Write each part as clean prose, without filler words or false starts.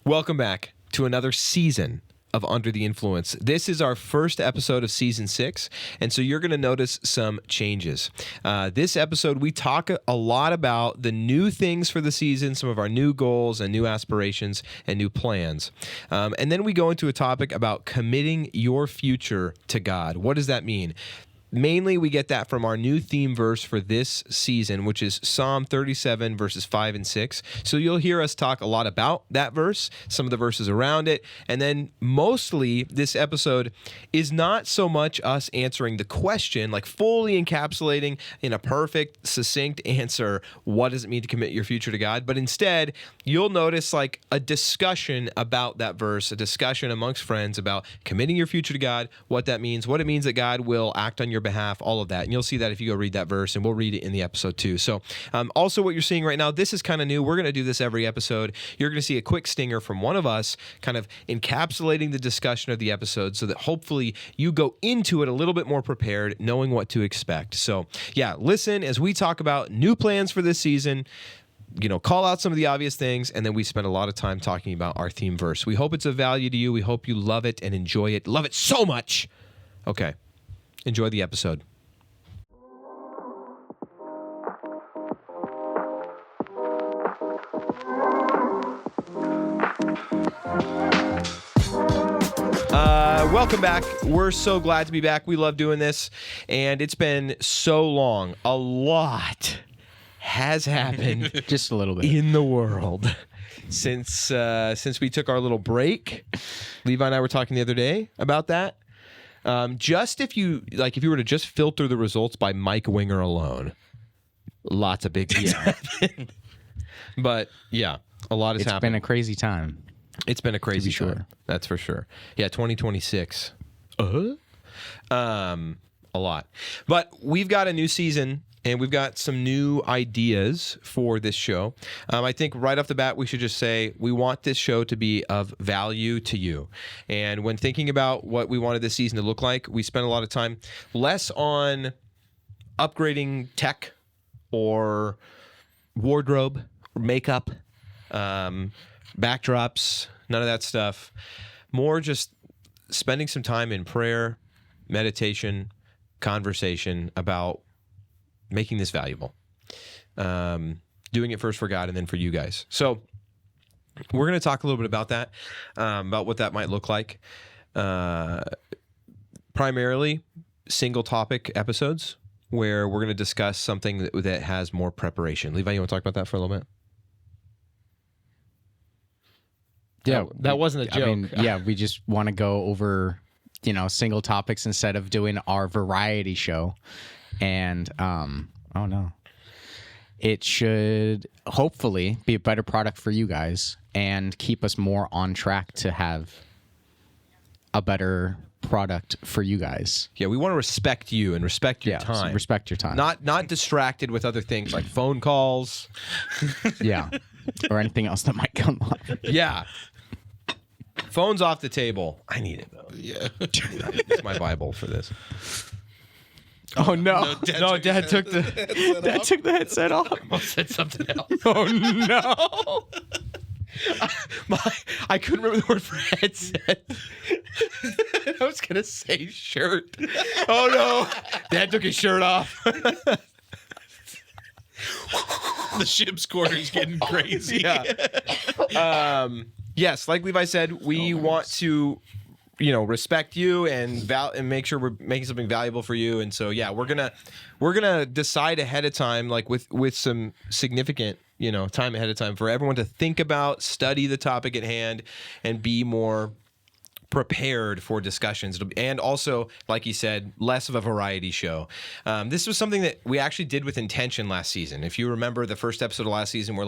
Welcome back to another season of Under the Influence. This is our first episode of season 6, and so you're going to notice some changes. This episode, we talk a lot about the new things for the season, some of our new goals and new aspirations and new plans. And then we go into a topic about committing your future to God. What does that mean? Mainly, we get that from our new theme verse for this season, which is Psalm 37, verses 5 and 6. So you'll hear us talk a lot about that verse, some of the verses around it, and then mostly this episode is not so much us answering the question, like fully encapsulating in a perfect, succinct answer, what does it mean to commit your future to God? But instead, you'll notice like a discussion about that verse, a discussion amongst friends about committing your future to God, what that means, what it means that God will act on your behalf, all of that. And you'll see that if you go read that verse, and we'll read it in the episode too. So also what you're seeing right now, this is kind of new. We're going to do this every episode. You're going to see a quick stinger from one of us kind of encapsulating the discussion of the episode so that hopefully you go into it a little bit more prepared, knowing what to expect. So yeah, listen as we talk about new plans for this season, call out some of the obvious things, and then we spend a lot of time talking about our theme verse. We hope it's of value to you. We hope you love it and enjoy it. Love it so much. Okay. Enjoy the episode. Welcome back. We're so glad to be back. We love doing this, and it's been so long. A lot has happened just a little bit in the world since we took our little break. Levi and I were talking the other day about that. Just if you were to just filter the results by Mike Winger alone, lots of big things happened. But yeah, a lot has happened. It's been a crazy time. It's been a crazy time. Sure. That's for sure. Yeah, 2026. A lot. But we've got a new season, and we've got some new ideas for this show. I think right off the bat, we should just say we want this show to be of value to you. And when thinking about what we wanted this season to look like, we spent a lot of time less on upgrading tech or wardrobe, or makeup, backdrops, none of that stuff. More just spending some time in prayer, meditation, conversation about making this valuable, doing it first for God and then for you guys. So we're going to talk a little bit about that, about what that might look like. Primarily single topic episodes where we're going to discuss something that has more preparation. Levi, you want to talk about that for a little bit? Yeah, that wasn't a joke. We just want to go over, single topics instead of doing our variety show. And it should hopefully be a better product for you guys and keep us more on track to have a better product for you guys. Yeah, we want to respect you and respect your time. So respect your time. Not distracted with other things like phone calls. Yeah. Or anything else that might come up. Yeah. Phone's off the table. I need it though. Yeah. It's my Bible for this. Oh no! Dad took the headset off. I almost said something else. Oh no! I couldn't remember the word for headset. I was gonna say shirt. Oh no! Dad took his shirt off. The ship's quarter's getting crazy. Yeah. Yes, like Levi said, we want to respect you and make sure we're making something valuable for you. And so, yeah, we're gonna decide ahead of time, like with some significant, time ahead of time for everyone to think about, study the topic at hand, and be more prepared for discussions. And also, like he said, less of a variety show. This was something that we actually did with intention last season. If you remember the first episode of last season, we're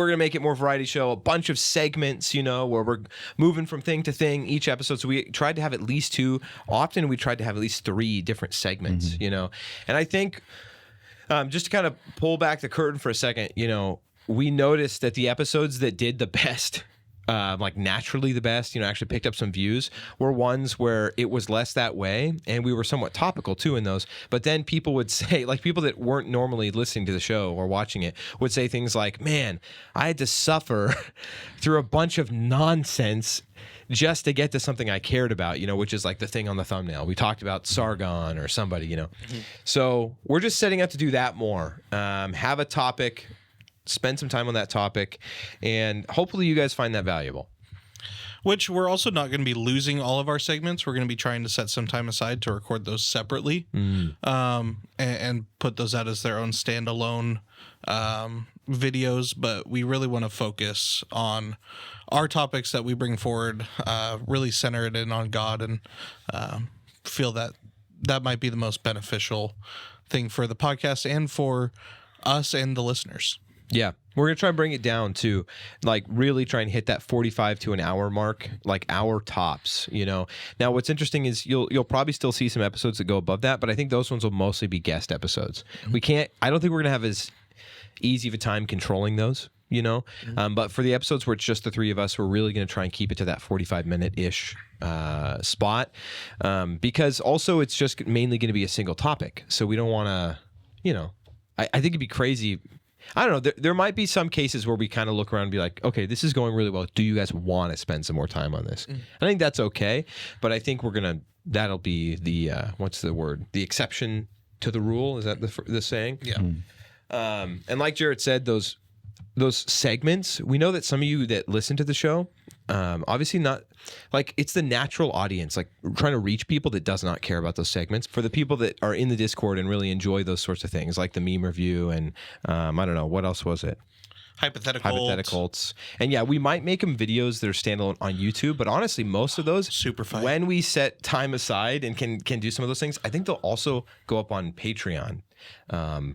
going to make it more variety show, a bunch of segments, where we're moving from thing to thing each episode. So we tried to have at least 2. Often we tried to have at least 3 different segments, And I think just to kind of pull back the curtain for a second, we noticed that the episodes that did the best like naturally the best, actually picked up some views, were ones where it was less that way, and we were somewhat topical too in those. But then people would say, like people that weren't normally listening to the show or watching it would say things like, man, I had to suffer through a bunch of nonsense just to get to something I cared about, which is like the thing on the thumbnail. We talked about Sargon or somebody, So we're just setting out to do that more. Have a topic, spend some time on that topic, and hopefully you guys find that valuable. Which we're also not going to be losing all of our segments. We're going to be trying to set some time aside to record those separately, and put those out as their own standalone videos. But we really want to focus on our topics that we bring forward, really center it in on God, and feel that might be the most beneficial thing for the podcast and for us and the listeners. Yeah. We're going to try and bring it down to like really try and hit that 45 to an hour mark, like hour tops, Now, what's interesting is you'll probably still see some episodes that go above that, but I think those ones will mostly be guest episodes. I don't think we're going to have as easy of a time controlling those, but for the episodes where it's just the three of us, we're really going to try and keep it to that 45-minute-ish spot, because also it's just mainly going to be a single topic. So we don't want to, I think it'd be crazy. I don't know. There might be some cases where we kind of look around and be like, okay, this is going really well. Do you guys want to spend some more time on this? I think that's okay. But I think that'll be the, what's the word? The exception to the rule. Is that the saying? Yeah. And like Jaret said, those segments, we know that some of you that listen to the show, obviously not, like it's the natural audience, like trying to reach people that does not care about those segments. For the people that are in the Discord and really enjoy those sorts of things, like the meme review and I don't know, what else was it? Hypotheticals. And yeah, we might make them videos that are standalone on YouTube, but honestly, most of those, super fun. When we set time aside and can do some of those things, I think they'll also go up on Patreon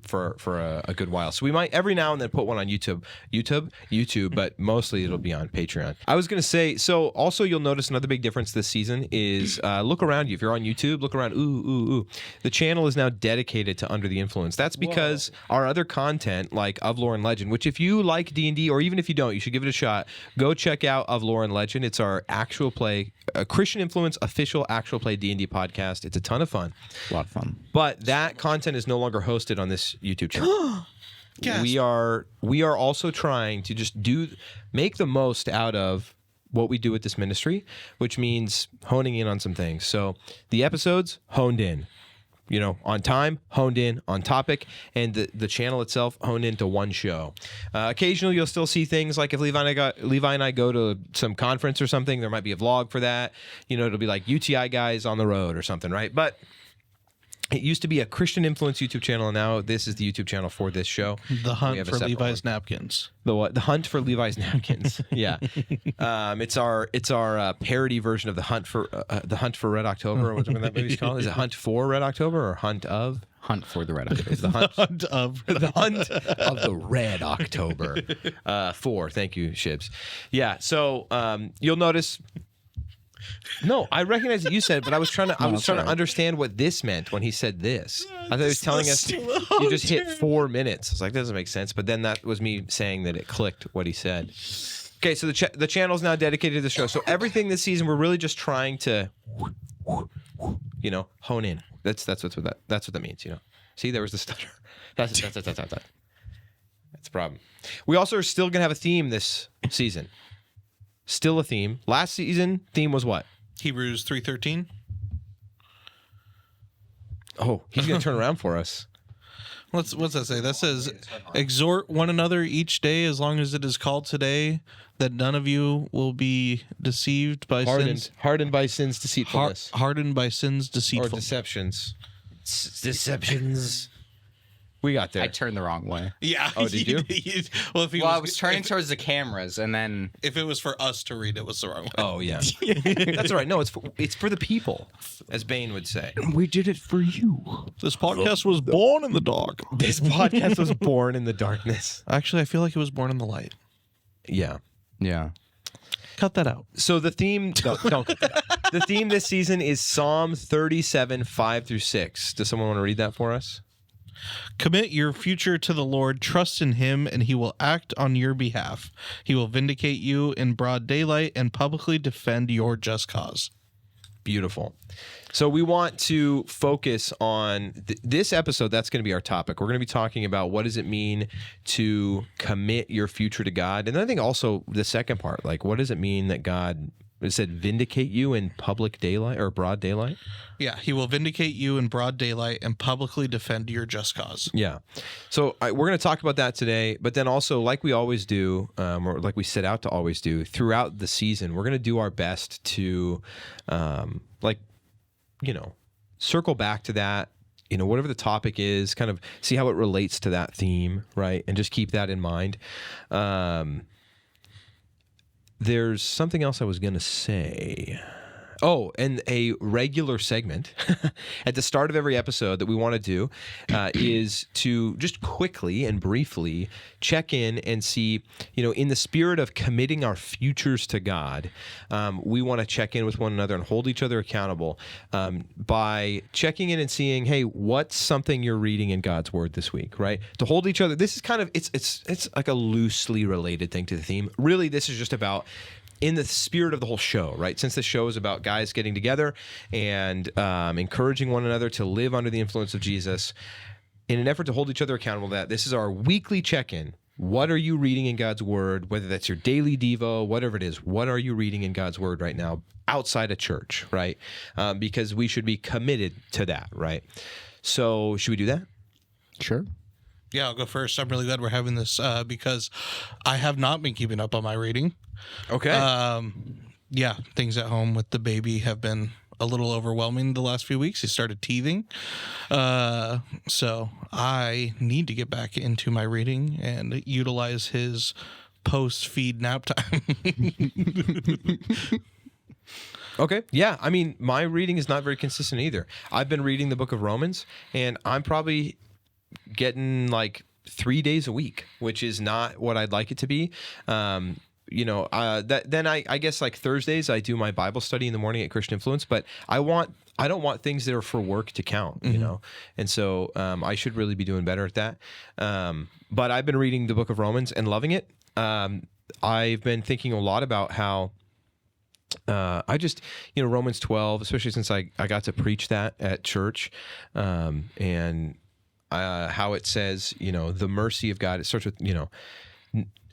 for a good while. So we might every now and then put one on YouTube, but mostly it'll be on Patreon. I was going to say, so also you'll notice another big difference this season is look around you. If you're on YouTube, look around. Ooh. The channel is now dedicated to Under the Influence. That's because our other content, like Of Lore and Legend, which if you like D&D, or even if you don't, you should give it a shot. Go check out Of Lore and Legend. It's our actual play, a Christian Influence official actual play D&D podcast. It's a ton of fun. A lot of fun. But that content is no longer hosted on this YouTube channel. We are also trying to just make the most out of what we do with this ministry, which means honing in on some things. So the episodes honed in, on time, honed in on topic, and the channel itself honed into one show. Occasionally you'll still see things like if Levi and I go to some conference or something, there might be a vlog for that. It'll be like UTI guys on the road or something, right? But it used to be a Christian Influence YouTube channel, and now this is the YouTube channel for this show. The hunt for Levi's napkins. The what? The hunt for Levi's napkins. Yeah, it's our parody version of the hunt for Red October, or whatever that movie's called. Is it Hunt for Red October or Hunt of? Hunt for the Red October. The hunt of the Red October. 4. Thank you, Shibs. Yeah. So you'll notice. No, I recognize that you said it, but I was trying to understand what this meant when he said this. I thought he was telling us you just hit 4 minutes. I was like, that doesn't make sense. But then that was me saying that it clicked what he said. Okay, so the channel is now dedicated to the show. So everything this season, we're really just trying to, hone in. That's what that means. See, there was the stutter. That's the problem. We also are still gonna have a theme this season. Still a theme. Last season, theme was what? Hebrews 3:13. Oh, he's going to turn around for us. What's that say? That says, exhort one another each day as long as it is called today, that none of you will be deceived by sins. Hardened by sin's deceitfulness. Hardened by sin's deceitfulness. Or deceptions. Deceptions. We got there. I turned the wrong way. Yeah. Oh, did you? I was turning towards the cameras, and then if it was for us to read, it was the wrong way. Oh yeah. That's all right. No, it's for the people, as Bane would say. We did it for you. This podcast was born in the dark. This podcast was born in the darkness. Actually, I feel like it was born in the light. Yeah. Yeah. Cut that out. So the theme, don't cut that out. The theme this season is Psalm 37, 5-6. Does someone want to read that for us? Commit your future to the Lord, trust in him, and he will act on your behalf. He will vindicate you in broad daylight and publicly defend your just cause. Beautiful. So we want to focus on this episode. That's going to be our topic. We're going to be talking about what does it mean to commit your future to God. And I think also the second part, like what does it mean that God said vindicate you in public daylight or broad daylight? Yeah, he will vindicate you in broad daylight and publicly defend your just cause. Yeah. So we're going to talk about that today, but then also like we always do, or like we set out to always do throughout the season, we're going to do our best to circle back to that, whatever the topic is, kind of see how it relates to that theme, right? And just keep that in mind. There's something else I was going to say. Oh, and a regular segment at the start of every episode that we want to do is to just quickly and briefly check in and see, in the spirit of committing our futures to God, we want to check in with one another and hold each other accountable by checking in and seeing, hey, what's something you're reading in God's Word this week, right? To hold each other. This is kind of, it's like a loosely related thing to the theme. Really, this is just about in the spirit of the whole show, right? Since the show is about guys getting together and encouraging one another to live under the influence of Jesus, in an effort to hold each other accountable, that this is our weekly check-in. What are you reading in God's Word? Whether that's your daily Devo, whatever it is, what are you reading in God's Word right now outside of church, right? Because we should be committed to that, right? So should we do that? Sure. Yeah, I'll go first. I'm really glad we're having this because I have not been keeping up on my reading. Okay. Yeah, things at home with the baby have been a little overwhelming the last few weeks. He started teething. So I need to get back into my reading and utilize his post-feed nap time. Okay. Yeah. I mean, my reading is not very consistent either. I've been reading the book of Romans, and I'm probably getting like 3 days a week, which is not what I'd like it to be. Then I guess like Thursdays I do my Bible study in the morning at Christian Influence, but I don't want things that are for work to count, and so I should really be doing better at that. But I've been reading the book of Romans and loving it. I've been thinking a lot about how Romans 12, especially since I got to preach that at church, and how it says, the mercy of God. It starts with,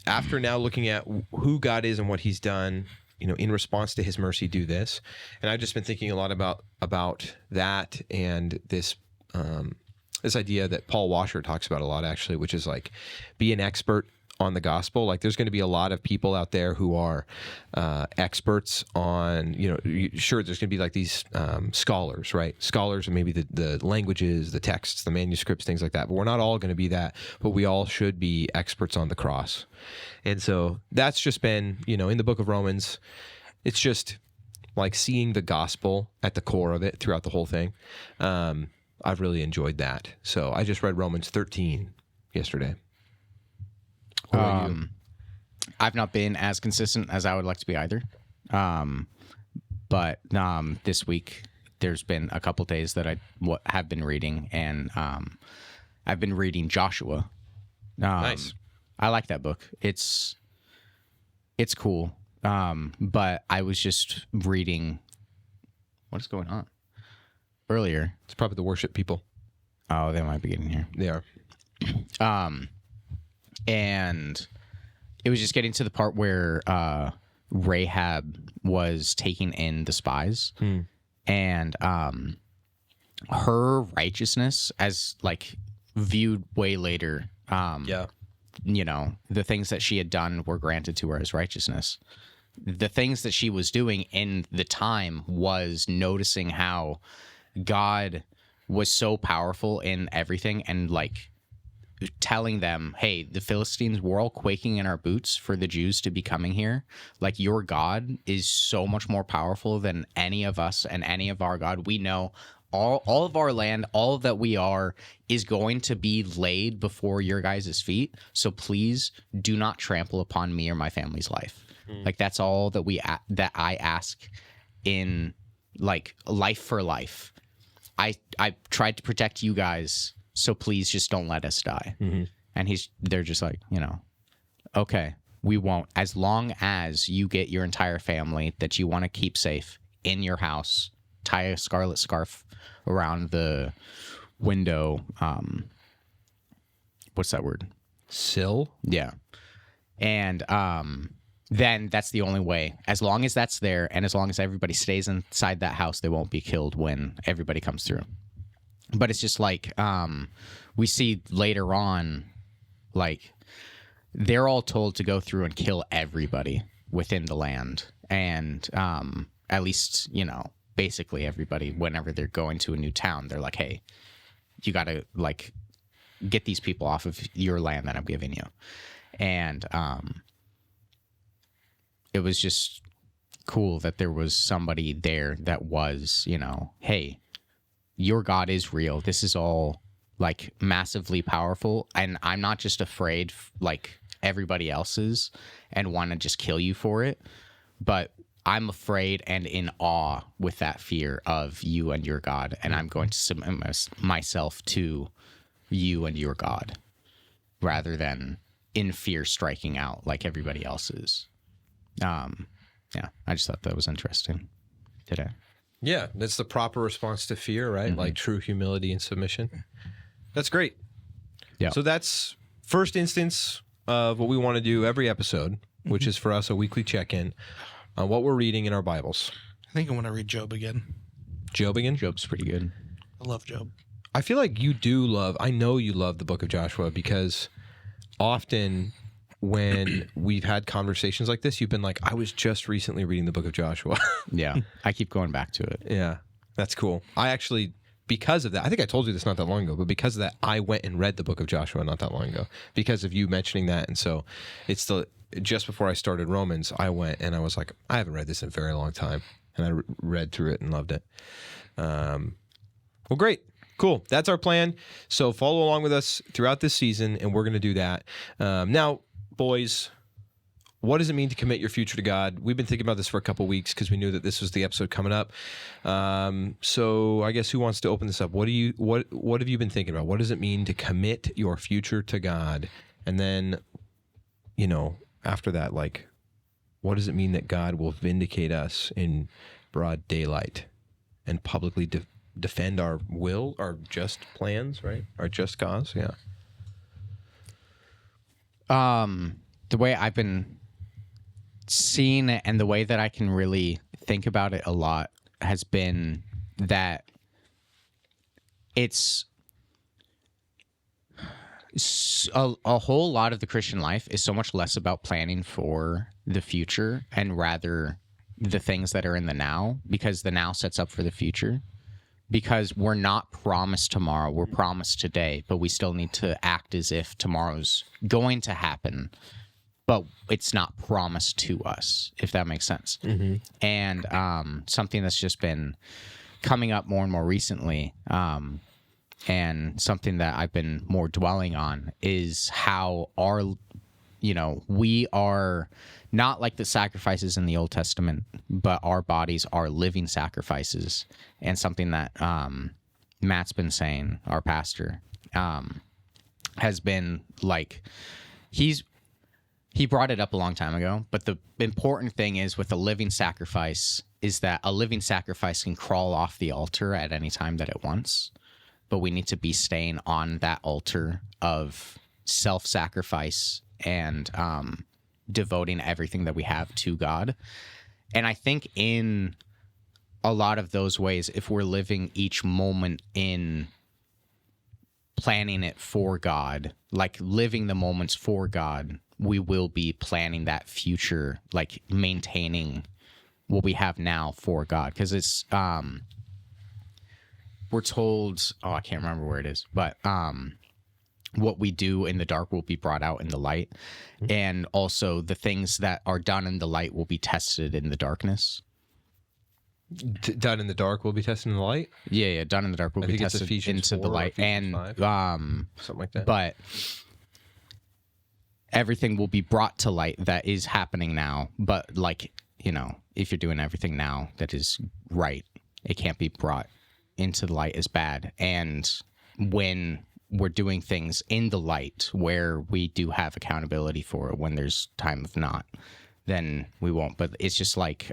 after now looking at who God is and what he's done, in response to his mercy, do this. And I've just been thinking a lot about that and this idea that Paul Washer talks about a lot, actually, which is like be an expert on the gospel. Like there's going to be a lot of people out there who are experts on, sure, there's going to be like these scholars, right? Scholars and maybe the languages, the texts, the manuscripts, things like that. But we're not all going to be that, but we all should be experts on the cross. And so that's just been, in the book of Romans, it's just like seeing the gospel at the core of it throughout the whole thing. I've really enjoyed that. So I just read Romans 13 yesterday. I've not been as consistent as I would like to be either. But this week there's been a couple days that I have been reading, and I've been reading Joshua. Nice. I like that book. It's cool. But I was just reading. What is going on? Earlier. It's probably the worship people. Oh, they might be getting here. They are. And it was just getting to the part where Rahab was taking in the spies, and her righteousness, as like viewed way later, the things that she had done were granted to her as righteousness. The things that she was doing in the time was noticing how God was so powerful in everything, and like telling them, hey, the Philistines, we're all quaking in our boots for the Jews to be coming here. Like, your God is so much more powerful than any of us and any of our God. We know all of our land, all that we are, is going to be laid before your guys' feet. So please do not trample upon me or my family's life. Like, that's all that I ask in like life for life. I tried to protect you guys So please just don't let us die. And they're just like, okay, we won't. As long as you get your entire family that you want to keep safe in your house, tie a scarlet scarf around the window. What's that word? Sill? Yeah. And then that's the only way. As long as that's there and as long as everybody stays inside that house, they won't be killed when everybody comes through. But it's just like we see later on, like they're all told to go through and kill everybody within the land. And at least, basically everybody, whenever they're going to a new town, they're like, hey, you got to like get these people off of your land that I'm giving you. And it was just cool that there was somebody there that was, hey, your God is real. This is all like massively powerful. And I'm not just afraid like everybody else is and want to just kill you for it. But I'm afraid and in awe with that fear of you and your God. And I'm going to submit myself to you and your God rather than in fear striking out like everybody else is. Yeah, I just thought that was interesting today. Yeah, that's the proper response to fear, right? Like true humility and submission. That's great. Yeah. So that's first instance of what we want to do every episode, which is for us a weekly check-in on what we're reading in our Bibles. I think I want to read Job again. Job again? Job's pretty good. I love Job. I feel like I know you love the book of Joshua because often when we've had conversations like this, you've been like, I was just recently reading the book of Joshua. Yeah, I keep going back to it. Yeah, that's cool. I actually, because of that, I think I told you this not that long ago, but because of that, I went and read the book of Joshua not that long ago because of you mentioning that. And so it's just before I started Romans, I went and I was like, I haven't read this in a very long time. And I read through it and loved it. Well, great. Cool. That's our plan. So follow along with us throughout this season, and we're going to do that. Now, boys, what does it mean to commit your future to God? We've been thinking about this for a couple weeks because we knew that this was the episode coming up. So I guess who wants to open this up? What have you been thinking about? What does it mean to commit your future to God? And then, after that, like, what does it mean that God will vindicate us in broad daylight and publicly defend our will, our just plans, right? Our just cause, yeah. The way I've been seeing it and the way that I can really think about it a lot has been that it's a whole lot of the Christian life is so much less about planning for the future and rather the things that are in the now, because the now sets up for the future. Because we're not promised tomorrow, we're promised today, but we still need to act as if tomorrow's going to happen, but it's not promised to us, if that makes sense. Mm-hmm. And something that's just been coming up more and more recently, and something that I've been more dwelling on is how we are not like the sacrifices in the Old Testament, but our bodies are living sacrifices. And something that Matt's been saying, our pastor, has been like, he brought it up a long time ago, but the important thing is with a living sacrifice is that a living sacrifice can crawl off the altar at any time that it wants, but we need to be staying on that altar of self-sacrifice and devoting everything that we have to God. And I think in a lot of those ways, if we're living each moment in planning it for God, like living the moments for God, we will be planning that future, like maintaining what we have now for God. Because it's, we're told, I can't remember where it is, but what we do in the dark will be brought out in the light. And also the things that are done in the light will be tested in the darkness. Done in the dark will be tested in the light? Yeah, done in the dark will be tested into the light. And something like that. But everything will be brought to light that is happening now. But like, if you're doing everything now that is right, it can't be brought into the light as bad. And when we're doing things in the light where we do have accountability for it. When there's time of not, then we won't. But it's just like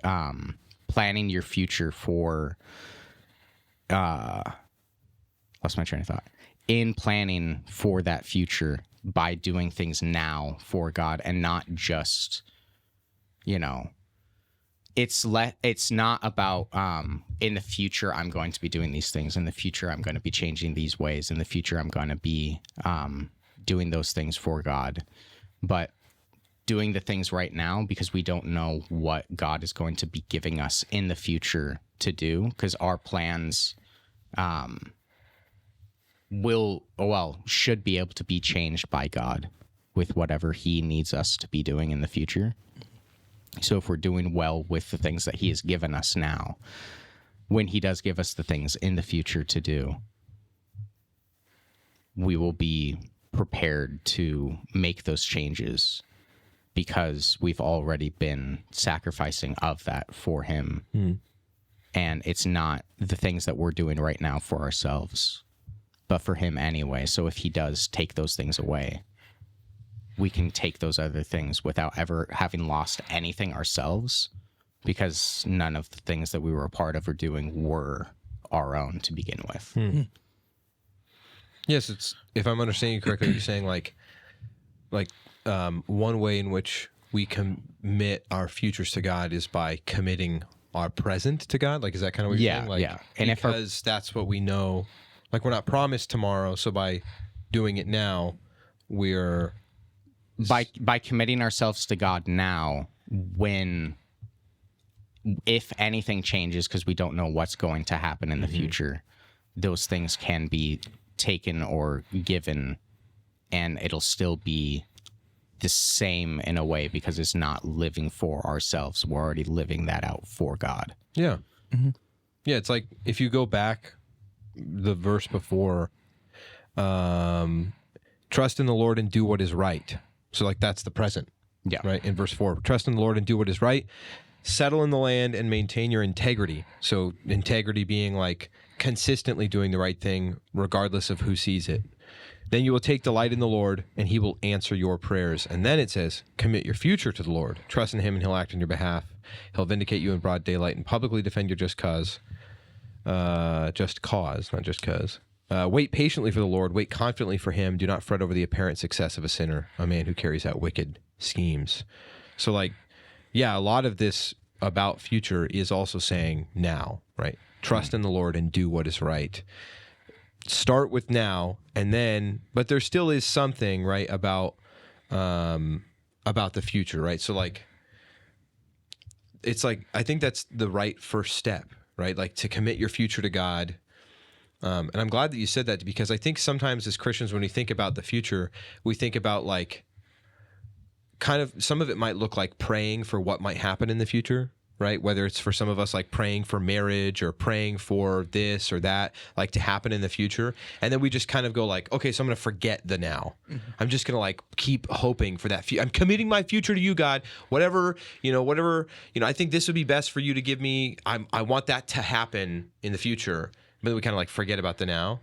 planning your future for lost my train of thought. In planning for that future by doing things now for God, and not just, it's not about in the future I'm going to be doing these things, in the future I'm going to be changing these ways, in the future I'm going to be doing those things for God, but doing the things right now, because we don't know what God is going to be giving us in the future to do, because our plans should be able to be changed by God with whatever he needs us to be doing in the future. So if we're doing well with the things that he has given us now, when he does give us the things in the future to do, we will be prepared to make those changes, because we've already been sacrificing of that for him. And it's not the things that we're doing right now for ourselves, but for him anyway. So if he does take those things away, we can take those other things without ever having lost anything ourselves, because none of the things that we were a part of or doing were our own to begin with. Yes, it's, if I'm understanding you correctly, you're saying like one way in which we commit our futures to God is by committing our present to God. Like, is that kind of what you're saying? Like, yeah. And because that's what we know. Like, we're not promised tomorrow, so by doing it now, we're by committing ourselves to God now, if anything changes, because we don't know what's going to happen in the future, those things can be taken or given, and it'll still be the same in a way, because it's not living for ourselves. We're already living that out for God. Yeah. Yeah, it's like if you go back the verse before, trust in the Lord and do what is right. So like that's the present. Yeah. Right. In verse 4, trust in the Lord and do what is right. Settle in the land and maintain your integrity. So integrity being like consistently doing the right thing regardless of who sees it. Then you will take delight in the Lord, and he will answer your prayers. And then it says, commit your future to the Lord. Trust in him, and he'll act on your behalf. He'll vindicate you in broad daylight and publicly defend your just cause. Just cause, not just cause. Wait patiently for the Lord. Wait confidently for him. Do not fret over the apparent success of a sinner, a man who carries out wicked schemes. So, like, yeah, a lot of this about future is also saying now, right? Trust in the Lord and do what is right. Start with now, and then, but there still is something, right, about the future, right? So like, it's like, I think that's the right first step, right? Like to commit your future to God. And I'm glad that you said that, because I think sometimes as Christians, when we think about the future, we think about like, kind of, some of it might look like praying for what might happen in the future, right? Whether it's for some of us like praying for marriage or praying for this or that, like to happen in the future. And then we just kind of go like, okay, so I'm going to forget the now. I'm just going to like keep hoping for that. I'm committing my future to you, God, whatever, I think this would be best for you to give me. I want that to happen in the future. But then we kind of like forget about the now.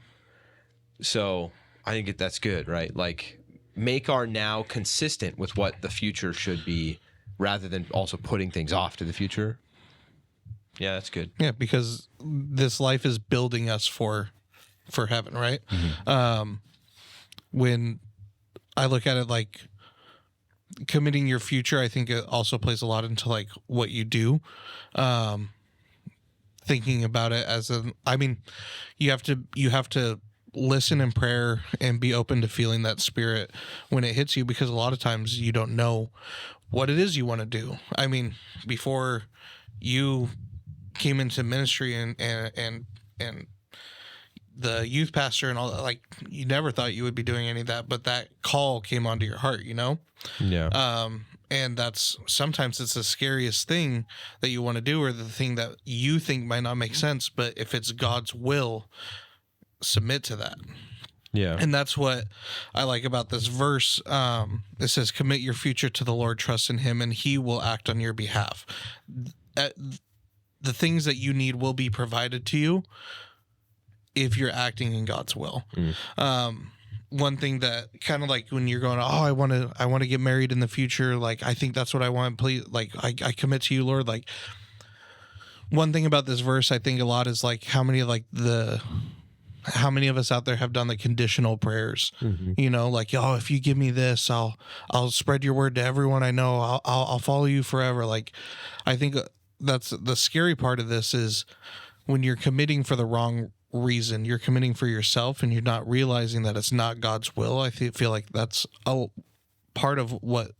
So I think that's good, right? Like make our now consistent with what the future should be, rather than also putting things off to the future. Yeah, that's good. Yeah, because this life is building us for heaven, right? When I look at it like committing your future, I think it also plays a lot into like what you do. Thinking about it as you have to listen in prayer and be open to feeling that spirit when it hits you, because a lot of times you don't know what it is you want to do. I mean, before you came into ministry and the youth pastor and all that, like you never thought you would be doing any of that, but that call came onto your heart, Yeah. And that's sometimes it's the scariest thing that you want to do, or the thing that you think might not make sense, but if it's God's will, submit to that. Yeah. And that's what I like about this verse. It says, commit your future to the Lord, trust in him, and he will act on your behalf. The things that you need will be provided to you if you're acting in God's will. one thing that kind of like when you're going, oh, I want to get married in the future. Like, I think that's what I want. Please, like, I commit to you, Lord. Like, one thing about this verse, I think a lot is like how many of us out there have done the conditional prayers, you know, like, oh, if you give me this, I'll spread your word to everyone I know. I'll follow you forever. Like, I think that's the scary part of this is when you're committing for the wrong reason, you're committing for yourself and you're not realizing that it's not God's will. I feel like that's a part of what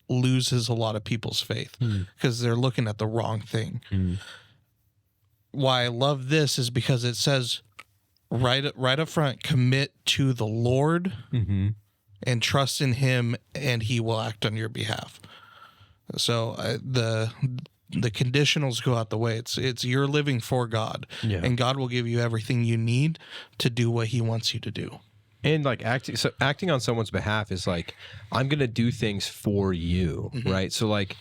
loses a lot of people's faith because they're looking at the wrong thing. Why I love this is because it says right up front, commit to the Lord and trust in him and he will act on your behalf. So the conditionals go out the way. It's you're living for God, and God will give you everything you need to do what he wants you to do. And like acting on someone's behalf is like, I'm going to do things for you. Right. So like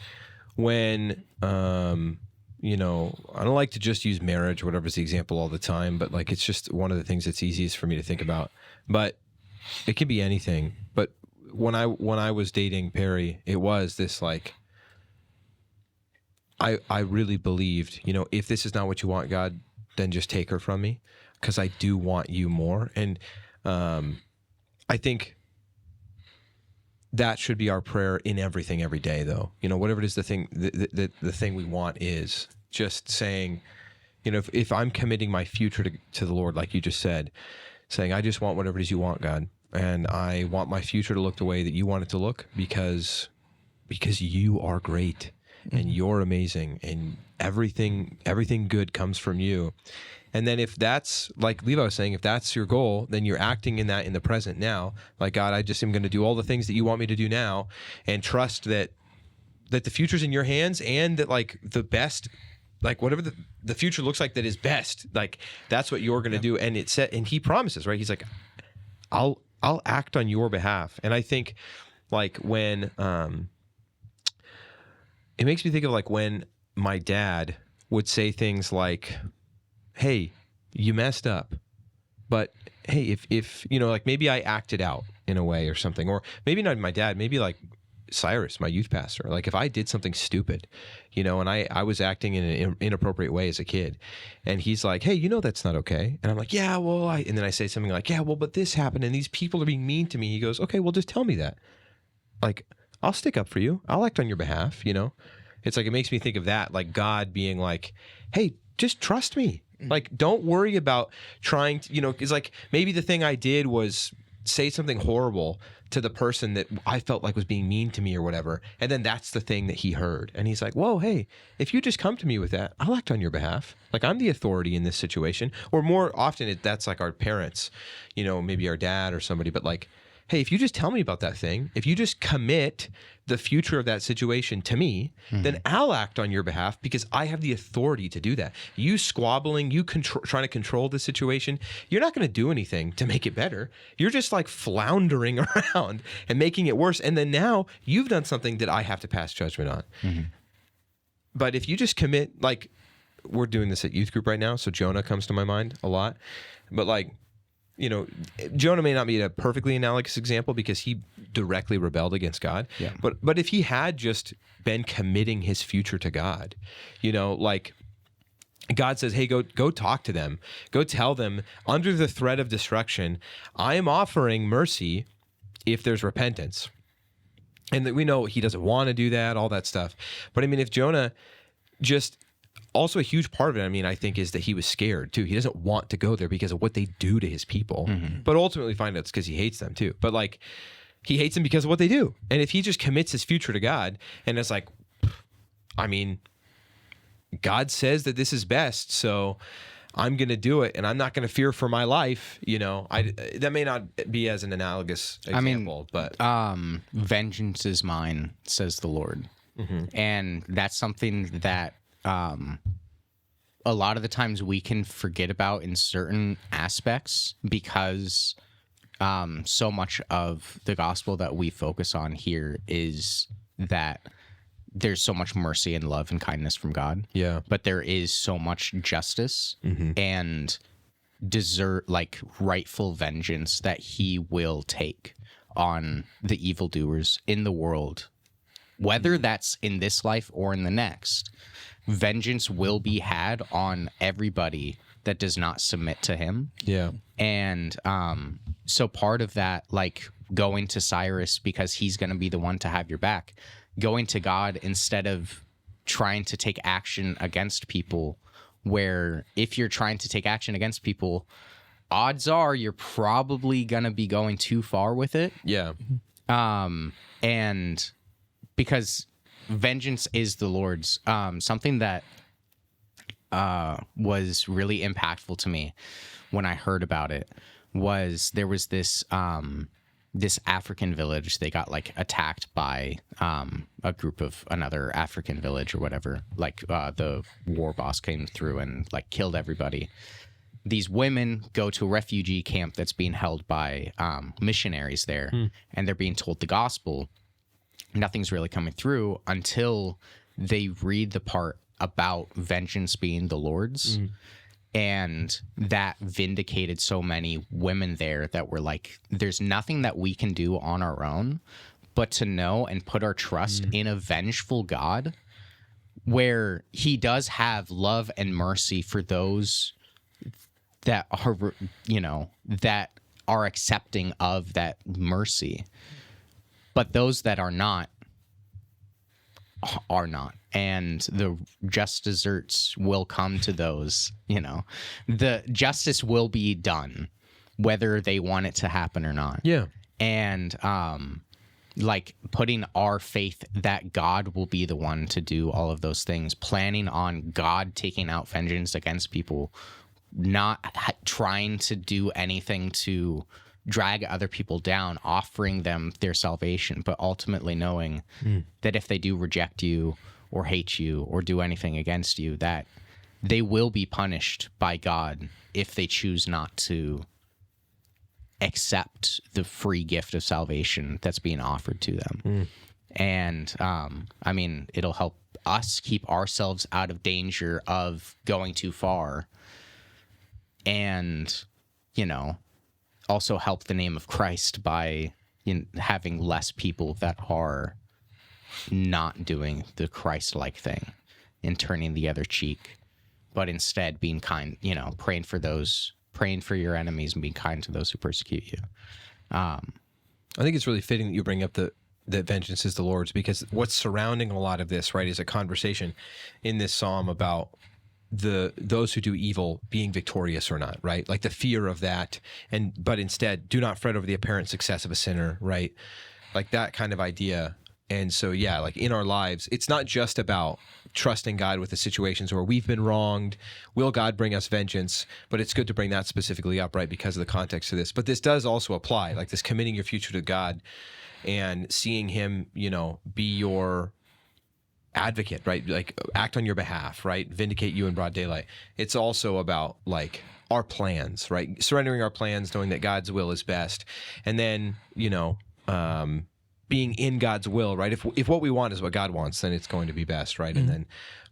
when, you know, I don't like to just use marriage or whatever's the example all the time, but like, it's just one of the things that's easiest for me to think about, but it can be anything. But when I was dating Perry, it was this like, I really believed, you know, if this is not what you want, God, then just take her from me because I do want you more. And I think that should be our prayer in everything every day, though. You know, whatever it is, the thing we want is just saying, you know, if I'm committing my future to the Lord, like you just said, saying, I just want whatever it is you want, God. And I want my future to look the way that you want it to look because you are great. And you're amazing, and everything good comes from you. And then if that's, like Levi was saying, if that's your goal, then you're acting in that in the present now. Like, God, I just am going to do all the things that you want me to do now and trust that the future's in your hands and that, like, the best, like, whatever the future looks like that is best, like, that's what you're going to do. And and he promises, right? He's like, I'll act on your behalf. And I think, like, when... it makes me think of like when my dad would say things like, hey, you messed up, but hey, if you know, like maybe I acted out in a way or something, or maybe not my dad, maybe like Cyrus, my youth pastor, like if I did something stupid, you know, and I was acting in an inappropriate way as a kid, and he's like, hey, you know, that's not okay. And I'm like, yeah, well, and then I say something like, yeah, well, but this happened and these people are being mean to me. He goes, okay, well, just tell me that. Like, I'll stick up for you. I'll act on your behalf, you know? It's like, it makes me think of that, like God being like, hey, just trust me. Like, don't worry about trying to, you know, it's like maybe the thing I did was say something horrible to the person that I felt like was being mean to me or whatever. And then that's the thing that he heard. And he's like, whoa, hey, if you just come to me with that, I'll act on your behalf. Like, I'm the authority in this situation. Or more often, that's like our parents, you know, maybe our dad or somebody, but like, hey, if you just tell me about that thing, if you just commit the future of that situation to me, then I'll act on your behalf because I have the authority to do that. You squabbling, you trying to control the situation, you're not going to do anything to make it better. You're just like floundering around and making it worse. And then now you've done something that I have to pass judgment on. But if you just commit, like we're doing this at youth group right now, so Jonah comes to my mind a lot. But like, you know, Jonah may not be a perfectly analogous example because he directly rebelled against God. Yeah. But if he had just been committing his future to God, you know, like God says, hey, go talk to them. Go tell them under the threat of destruction, I am offering mercy if there's repentance. And that we know he doesn't want to do that, all that stuff. But I mean, if Jonah just... Also, a huge part of it, I mean, I think, is that he was scared, too. He doesn't want to go there because of what they do to his people. But ultimately find out it's because he hates them, too. But, like, he hates them because of what they do. And if he just commits his future to God, and it's like, I mean, God says that this is best, so I'm going to do it, and I'm not going to fear for my life, you know. That may not be as an analogous example, but... vengeance is mine, says the Lord. And that's something that... a lot of the times we can forget about in certain aspects because so much of the gospel that we focus on here is that there's so much mercy and love and kindness from God. Yeah. But there is so much justice and rightful vengeance that he will take on the evildoers in the world, whether that's in this life or in the next. Vengeance will be had on everybody that does not submit to him. Yeah. And so part of that, like going to Cyrus because he's going to be the one to have your back, going to God instead of trying to take action against people, where if you're trying to take action against people, odds are you're probably going to be going too far with it. Yeah. And because vengeance is the Lord's. Something that was really impactful to me when I heard about it was there was this this African village. They got like attacked by a group of another African village or whatever. Like the war boss came through and like killed everybody. These women go to a refugee camp that's being held by missionaries there, and they're being told the gospel. Nothing's really coming through until they read the part about vengeance being the Lord's. And that vindicated so many women there that were like, there's nothing that we can do on our own, but to know and put our trust in a vengeful God where he does have love and mercy for those that are, you know, that are accepting of that mercy. But those that are not. And the just desserts will come to those, you know. The justice will be done, whether they want it to happen or not. Yeah. And like putting our faith that God will be the one to do all of those things, planning on God taking out vengeance against people, not trying to do anything to drag other people down, offering them their salvation, but ultimately knowing that if they do reject you or hate you or do anything against you, that they will be punished by God if they choose not to accept the free gift of salvation that's being offered to them. And I mean, it'll help us keep ourselves out of danger of going too far, and, you know, also help the name of Christ by having less people that are not doing the Christ-like thing and turning the other cheek, but instead being kind, you know, praying for your enemies and being kind to those who persecute you. I think it's really fitting that you bring up that vengeance is the Lord's, because what's surrounding a lot of this, right, is a conversation in this psalm about those who do evil being victorious or not, right? Like the fear of that, but instead do not fret over the apparent success of a sinner, right? Like that kind of idea. And so, yeah, like in our lives, it's not just about trusting God with the situations where we've been wronged. Will God bring us vengeance? But it's good to bring that specifically up, right, because of the context of this. But this does also apply, like this committing your future to God and seeing him, you know, be your advocate, right? Like act on your behalf, right? Vindicate you in broad daylight. It's also about like our plans, right? Surrendering our plans, knowing that God's will is best. And then, you know, being in God's will, right? If what we want is what God wants, then it's going to be best, right? And then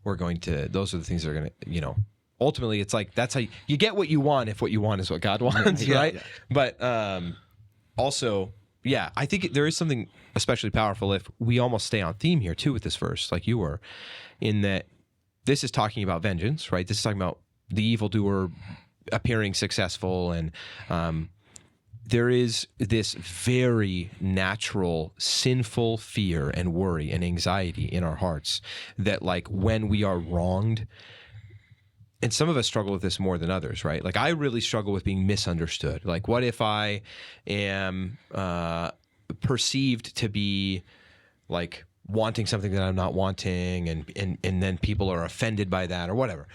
we're going to, those are the things that are going to, you know, ultimately it's like, that's how you get what you want if what you want is what God wants, right? Yeah. But also, yeah, I think there is something especially powerful if we almost stay on theme here too with this verse, like you were, in that this is talking about vengeance, right? This is talking about the evildoer appearing successful, and there is this very natural sinful fear and worry and anxiety in our hearts that, like, when we are wronged, and some of us struggle with this more than others, right? Like I really struggle with being misunderstood. Like, what if I am perceived to be like wanting something that I'm not wanting, and then people are offended by that or whatever,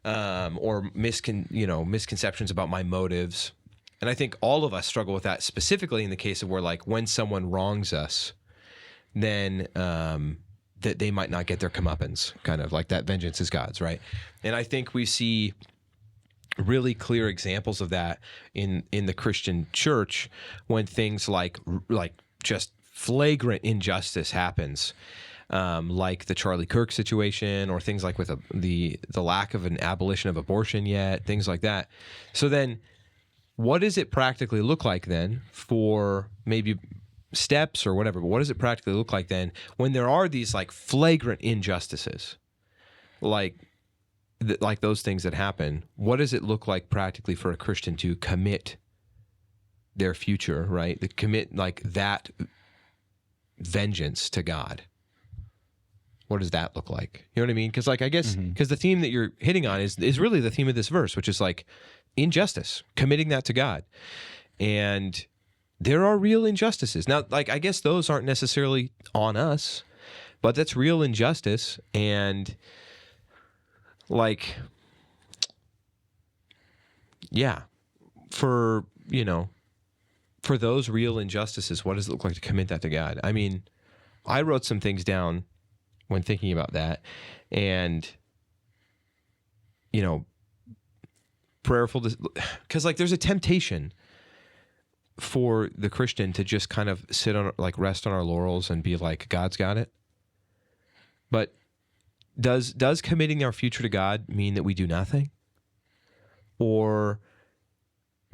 or misconceptions about my motives. And I think all of us struggle with that, specifically in the case of where, like, when someone wrongs us, then that they might not get their comeuppance, kind of like that vengeance is God's, right? And I think we see really clear examples of that in the Christian church when things like just flagrant injustice happens. like the Charlie Kirk situation, or things like with the lack of an abolition of abortion yet, things like that. So then, what does it practically look like then for maybe steps or whatever? But what does it practically look like then when there are these like flagrant injustices, like those things that happen? What does it look like practically for a Christian to commit their future, right? To commit like that vengeance to God. What does that look like? You know what I mean? Because like I guess because the theme that you're hitting on is really the theme of this verse, which is like injustice, committing that to God. And there are real injustices. Now, like I guess those aren't necessarily on us, but that's real injustice. And like, yeah, for those real injustices, what does it look like to commit that to God? I mean, I wrote some things down when thinking about that, and prayerful, because like there's a temptation for the Christian to just kind of rest on our laurels and be like, God's got it. But does committing our future to God mean that we do nothing? Or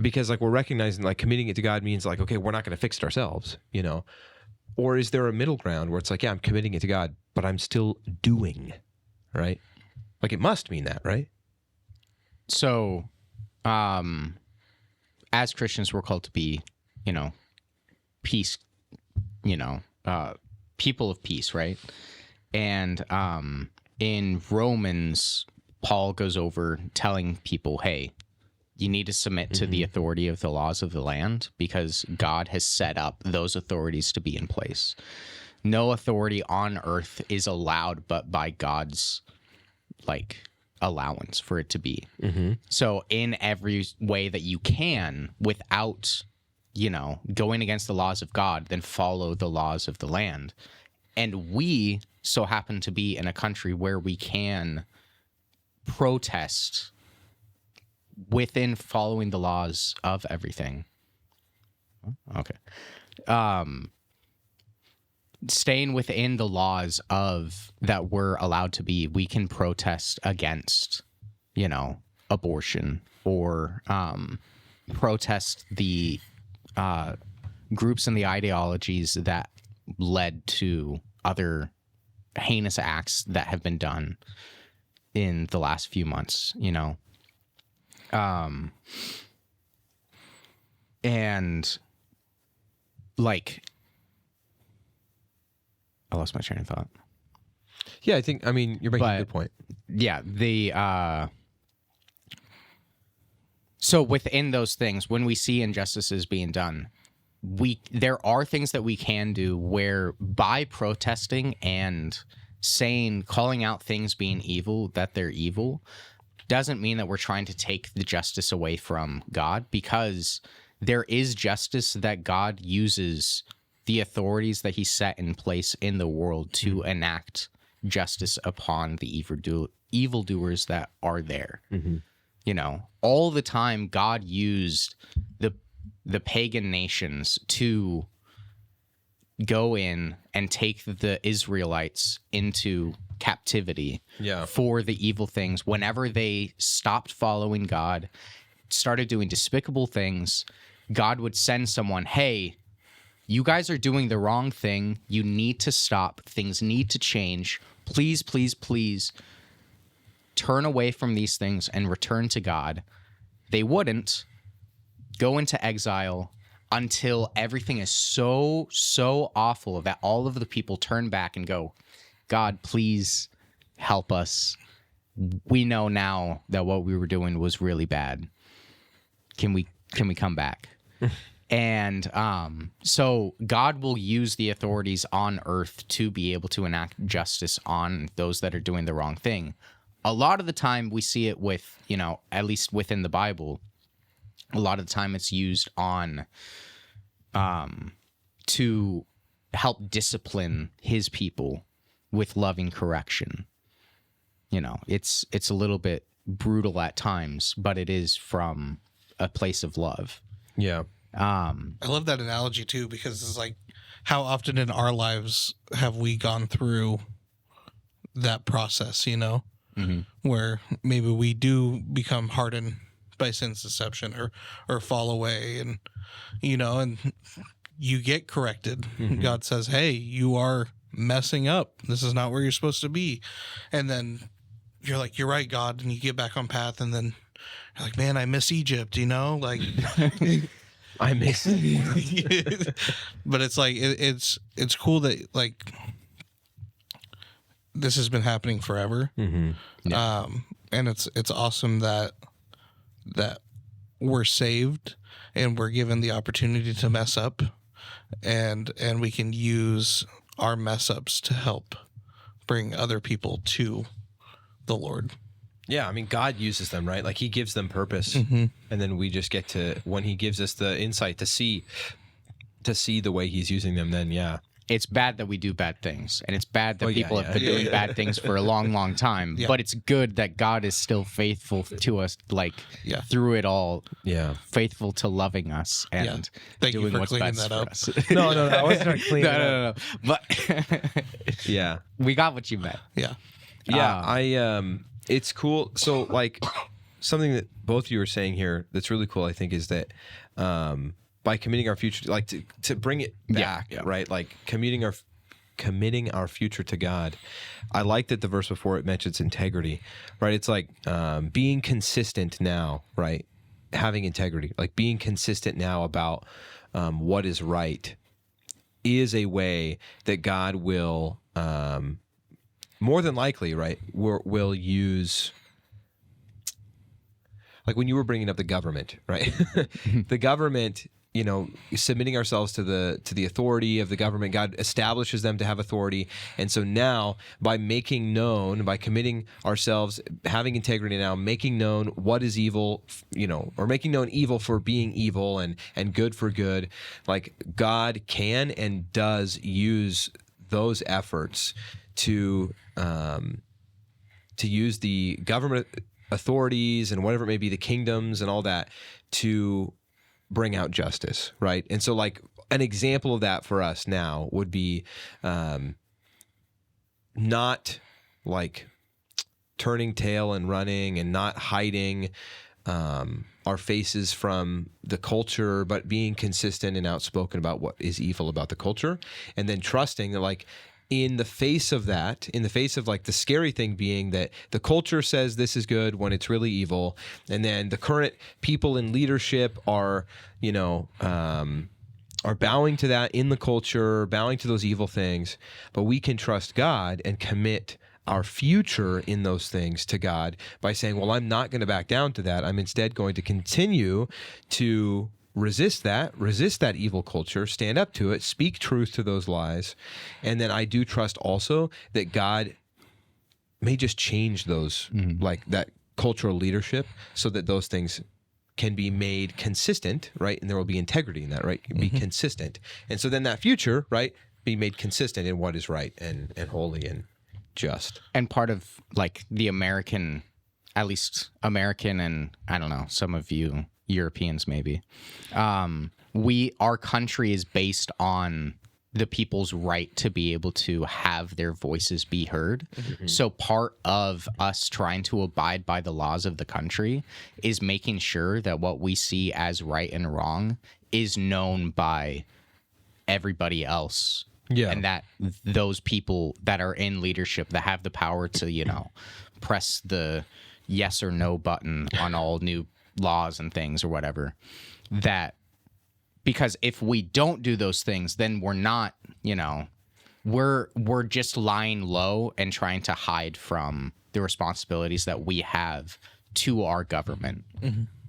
because like we're recognizing like committing it to God means like, okay, we're not going to fix it ourselves, or is there a middle ground where it's like, yeah, I'm committing it to God, but I'm still doing, right? Like it must mean that, right? So, as Christians, we're called to be, peace, people of peace, right? And in Romans, Paul goes over telling people, hey, you need to submit to the authority of the laws of the land because God has set up those authorities to be in place. No authority on earth is allowed but by God's allowance for it to be. So in every way that you can without, going against the laws of God, then follow the laws of the land. And we so happen to be in a country where we can protest within following the laws of everything. Okay. Staying within the laws of that we're allowed to be, we can protest against, abortion or protest the groups and the ideologies that led to other heinous acts that have been done in the last few months, and like I lost my train of thought. Yeah, I mean, you're making a good point. Yeah, so within those things, when we see injustices being done, there are things that we can do where by protesting and calling out things being evil, that they're evil, doesn't mean that we're trying to take the justice away from God, because there is justice that God uses the authorities that he set in place in the world to enact justice upon the evildoers that are there. All the time God used the pagan nations to go in and take the Israelites into captivity for the evil things. Whenever they stopped following God, started doing despicable things, God would send someone, hey, you guys are doing the wrong thing. You need to stop. Things need to change. Please, please, please turn away from these things and return to God. They wouldn't go into exile until everything is so, so awful that all of the people turn back and go, God, please help us. We know now that what we were doing was really bad. Can we come back? And so God will use the authorities on earth to be able to enact justice on those that are doing the wrong thing. A lot of the time we see it with, at least within the Bible, a lot of the time it's used on to help discipline his people with loving correction. It's a little bit brutal at times, but it is from a place of love. Yeah. I love that analogy too, because it's like how often in our lives have we gone through that process, where maybe we do become hardened by sin's deception or fall away, and and you get corrected. God says, hey, you are messing up, this is not where you're supposed to be, and then you're like, you're right, God, and you get back on path, and then you're like, man, I miss Egypt, like I miss but it's like it's cool that like this has been happening forever. Yeah. And it's awesome that we're saved and we're given the opportunity to mess up, and we can use our mess ups to help bring other people to the Lord. Yeah, I mean, God uses them, right? Like he gives them purpose, and then we just get to, when he gives us the insight to see the way he's using them, then It's bad that we do bad things, and it's bad that people have been doing bad things for a long, long time. Yeah. But it's good that God is still faithful to us, like through it all. Yeah, faithful to loving us and Thank you doing for what's cleaning best that for up. us. no, I wasn't trying to clean it up. No. But Yeah, we got what you meant. Yeah. It's cool. So like something that both of you are saying here that's really cool, I think, is that by committing our future, like to bring it back, right? Like committing our future to God. I like that the verse before it mentions integrity, right? It's like being consistent now, right? Having integrity, like being consistent now about what is right, is a way that God will more than likely, right, will use. Like when you were bringing up the government, right? The government, submitting ourselves to the authority of the government, God establishes them to have authority. And so now by committing ourselves, having integrity now, making known what is evil, or making known evil for being evil and good for good, like God can and does use those efforts to use the government authorities and whatever it may be, the kingdoms and all that, to bring out justice, right? And so like an example of that for us now would be not like turning tail and running and not hiding our faces from the culture, but being consistent and outspoken about what is evil about the culture, and then trusting that like in the face of that, in the face of like the scary thing being that the culture says this is good when it's really evil, and then the current people in leadership are bowing to that in the culture, bowing to those evil things, but we can trust God and commit our future in those things to God by saying, well, I'm not going to back down to that. I'm instead going to continue to resist that evil culture, stand up to it, speak truth to those lies. And then I do trust also that God may just change those, like that cultural leadership, so that those things can be made consistent, right? And there will be integrity in that, right? Be consistent. And so then that future, right, be made consistent in what is right and holy and just. And part of like the American, at least American, and I don't know, some of you Europeans maybe, our country is based on the people's right to be able to have their voices be heard. So part of us trying to abide by the laws of the country is making sure that what we see as right and wrong is known by everybody else. Yeah. And that those people that are in leadership that have the power to, press the yes or no button on all new laws and things or whatever, that because if we don't do those things, then we're not, we're just lying low and trying to hide from the responsibilities that we have to our government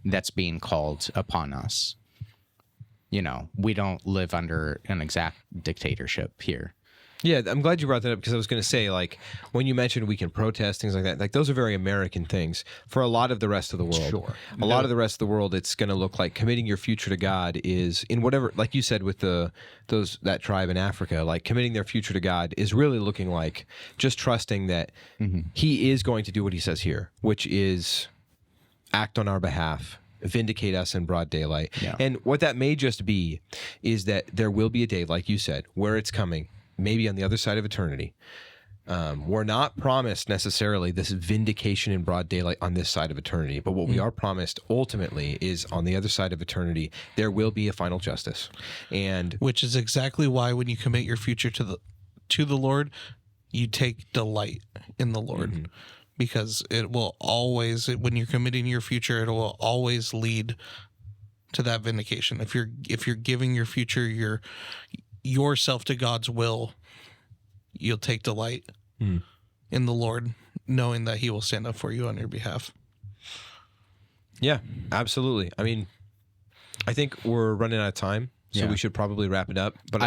that's being called upon us. We don't live under an exact dictatorship here. Yeah, I'm glad you brought that up, because I was going to say, like, when you mentioned we can protest, things like that, like those are very American things. For a lot of the rest of the world, a lot of the rest of the world, it's going to look like committing your future to God is in whatever, like you said with that tribe in Africa, like committing their future to God is really looking like just trusting that He is going to do what He says here, which is act on our behalf vindicate us in broad daylight. Yeah. And what that may just be is that there will be a day, like you said, where it's coming, maybe on the other side of eternity. We're not promised necessarily this vindication in broad daylight on this side of eternity, but what we are promised ultimately is on the other side of eternity, there will be a final justice. And which is exactly why when you commit your future to the Lord, you take delight in the Lord, because it will always, when you're committing your future, it will always lead to that vindication. If you're giving your future, yourself to God's will, you'll take delight in the Lord, knowing that He will stand up for you on your behalf. yeah, absolutely. I mean, I think we're running out of time, so we should probably wrap it up. But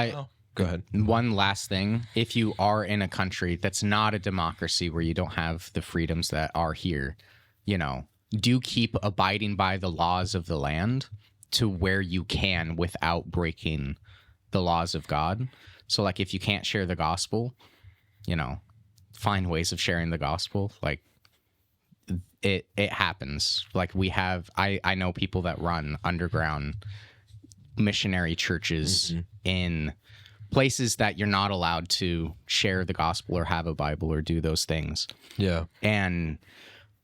go ahead. One last thing. If you are in a country that's not a democracy, where you don't have the freedoms that are here, do keep abiding by the laws of the land to where you can without breaking the laws of God. So, like, if you can't share the gospel, find ways of sharing the gospel. Like, it happens. Like, I know people that run underground missionary churches in places that you're not allowed to share the gospel or have a Bible or do those things. Yeah.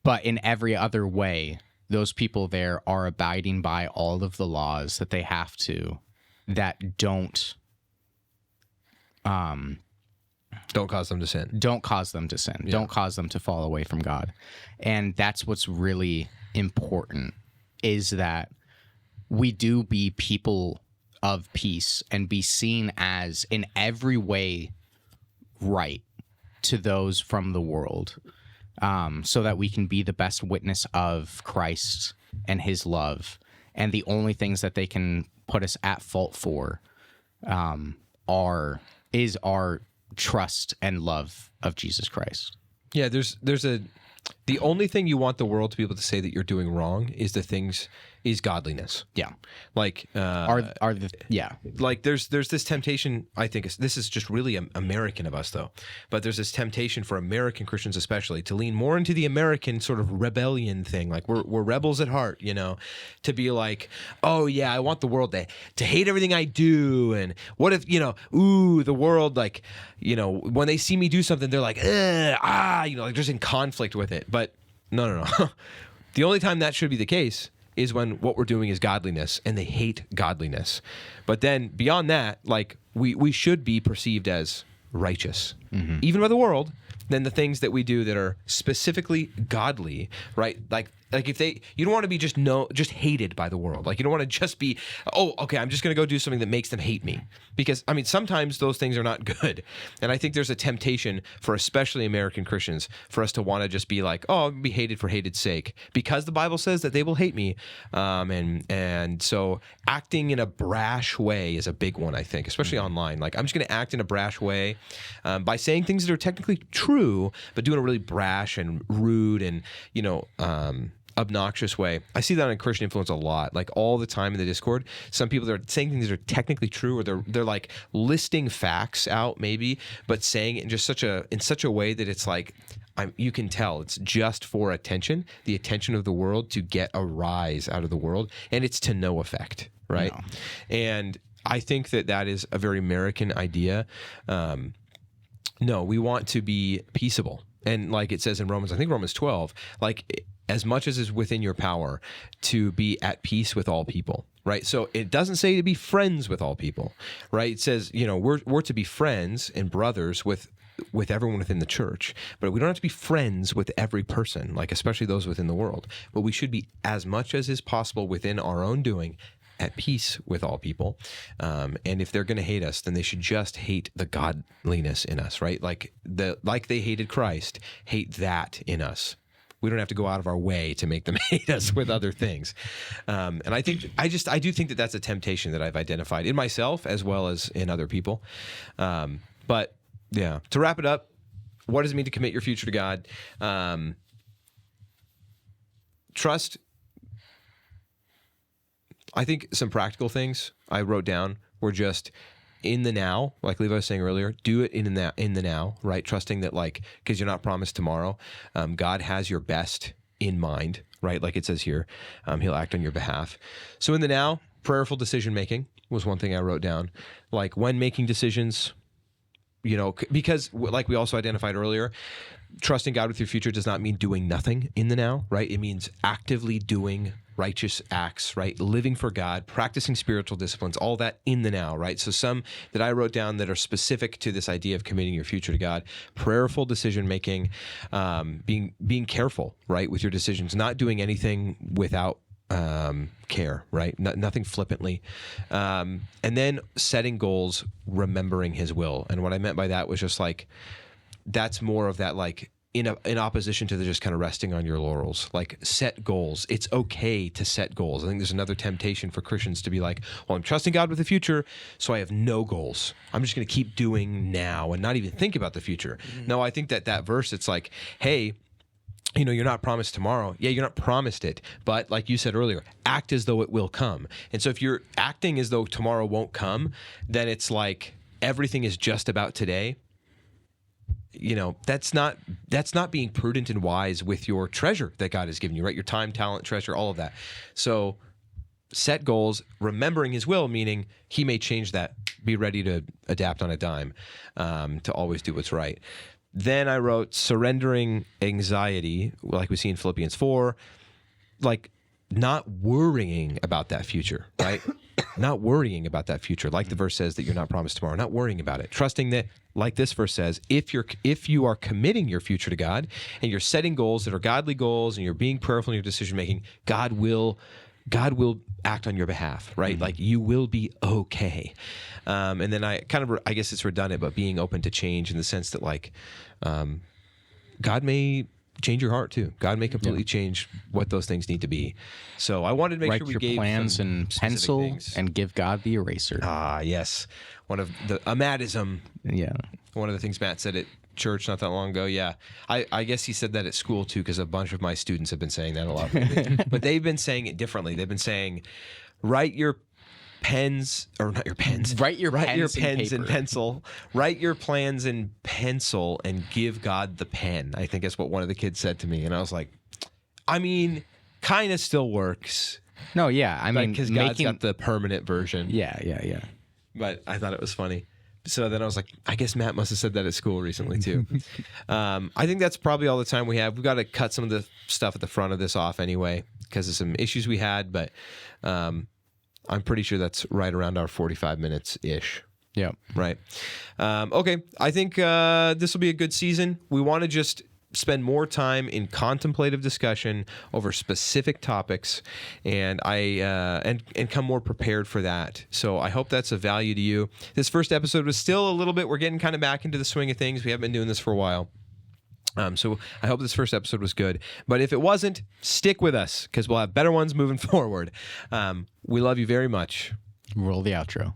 But in every other way, those people there are abiding by all of the laws that they have to, that don't cause them to sin. Don't cause them to sin. Yeah. Don't cause them to fall away from God. And that's what's really important, is that we do be people of peace and be seen as in every way right to those from the world, so that we can be the best witness of Christ and His love. And the only things that they can put us at fault for is our trust and love of Jesus Christ. Yeah, the only thing you want the world to be able to say that you're doing wrong is godliness. Yeah. Like like there's this temptation, I think this is just really American of us though, but there's this temptation for American Christians especially to lean more into the American sort of rebellion thing. Like we're rebels at heart, to be like, oh yeah, I want the world to hate everything I do. And what if, the world, like, when they see me do something, they're like, like just in conflict with it. But no. The only time that should be the case is when what we're doing is godliness and they hate godliness. But then beyond that, like we should be perceived as righteous, even by the world, than the things that we do that are specifically godly, right? Like if you don't want to be just hated by the world. Like you don't want to just be, oh, okay, I'm just going to go do something that makes them hate me. Because I mean, sometimes those things are not good. And I think there's a temptation for especially American Christians for us to want to just be like, oh, I'll be hated for hated's sake, because the Bible says that they will hate me. And so acting in a brash way is a big one, I think, especially online. Like I'm just going to act in a brash way by saying things that are technically true, but doing a really brash and rude and, obnoxious way. I see that on Christian Influence a lot, like all the time in the Discord. Some people that are saying things that are technically true, or they're like listing facts out maybe, but saying it in just such a way that it's like you can tell it's just for attention, the attention of the world, to get a rise out of the world, and it's to no effect, right? No. And I think that is a very American idea. No, we want to be peaceable. And like it says in Romans 12, like as much as is within your power to be at peace with all people, right? So it doesn't say to be friends with all people, right? It says, we're to be friends and brothers with everyone within the church, but we don't have to be friends with every person, like especially those within the world. But we should be, as much as is possible within our own doing, at peace with all people. And if they're going to hate us, then they should just hate the godliness in us, right? Like they hated Christ, hate that in us. We don't have to go out of our way to make them hate us with other things. And I do think that that's a temptation that I've identified in myself as well as in other people. But yeah, to wrap it up, what does it mean to commit your future to God? Trust. I think some practical things I wrote down were just in the now, like Levi was saying earlier. Do it in the now, right? Trusting that, like, because you're not promised tomorrow. God has your best in mind, right? Like it says here, he'll act on your behalf. So in the now, prayerful decision making was one thing I wrote down. Like when making decisions, you know, because like we also identified earlier, trusting God with your future does not mean doing nothing in the now, right? It means actively doing righteous acts, right? Living for God, practicing spiritual disciplines, all that in the now, right? So some that I wrote down that are specific to this idea of committing your future to God: prayerful decision making, being careful, right, with your decisions, not doing anything without care, right? Nothing flippantly. And then setting goals, remembering his will. And what I meant by that was just like, that's more of that, like in opposition to the just kind of resting on your laurels. Like, set goals. It's okay to set goals. I think there's another temptation for Christians to be like, well, I'm trusting God with the future, so I have no goals. I'm just going to keep doing now and not even think about the future. No, I think that verse, it's like, hey, you know, you're not promised tomorrow. Yeah, you're not promised it. But like you said earlier, act as though it will come. And so if you're acting as though tomorrow won't come, then it's like everything is just about today. You know, that's not being prudent and wise with your treasure that God has given you, right? Your time, talent, treasure, all of that. So set goals, remembering his will, meaning he may change that. Be ready to adapt on a dime, to always do what's right. Then I wrote surrendering anxiety, like we see in Philippians 4, like not worrying about that future, right? Not worrying about that future, like the verse says that you're not promised tomorrow, not worrying about it. Trusting that, like this verse says, if you are committing your future to God and you're setting goals that are godly goals and you're being prayerful in your decision making, God will act on your behalf, right? Like you will be okay. And then I guess it's redundant, but being open to change in the sense that like, God may change your heart too. God may completely change what those things need to be. So I wanted to make Write sure we your gave plans some in specific pencil things. and give God the eraser. Ah, yes. One of the Mattism. Yeah. One of the things Matt said at church not that long ago. Yeah. I guess he said that at school too, because a bunch of my students have been saying that a lot. But they've been saying it differently. They've been saying, write your pens, or not your pens. Write your pens in pencil. Write your plans in pencil and give God the pen. I think that's what one of the kids said to me. And I was like, I mean, kind of still works. No, yeah. I mean, because God's got the permanent version. Yeah. But I thought it was funny. So then I was like, I guess Matt must have said that at school recently too. I think that's probably all the time we have. We've got to cut some of the stuff at the front of this off anyway, because of some issues we had. But I'm pretty sure that's right around our 45 minutes-ish. Yeah. Right. Okay. I think this will be a good season. We want to just spend more time in contemplative discussion over specific topics, and and come more prepared for that. So I hope that's of value to you. This first episode was still a little bit, we're getting kind of back into the swing of things. We haven't been doing this for a while. So I hope this first episode was good. But if it wasn't, stick with us, because we'll have better ones moving forward. We love you very much. Roll the outro.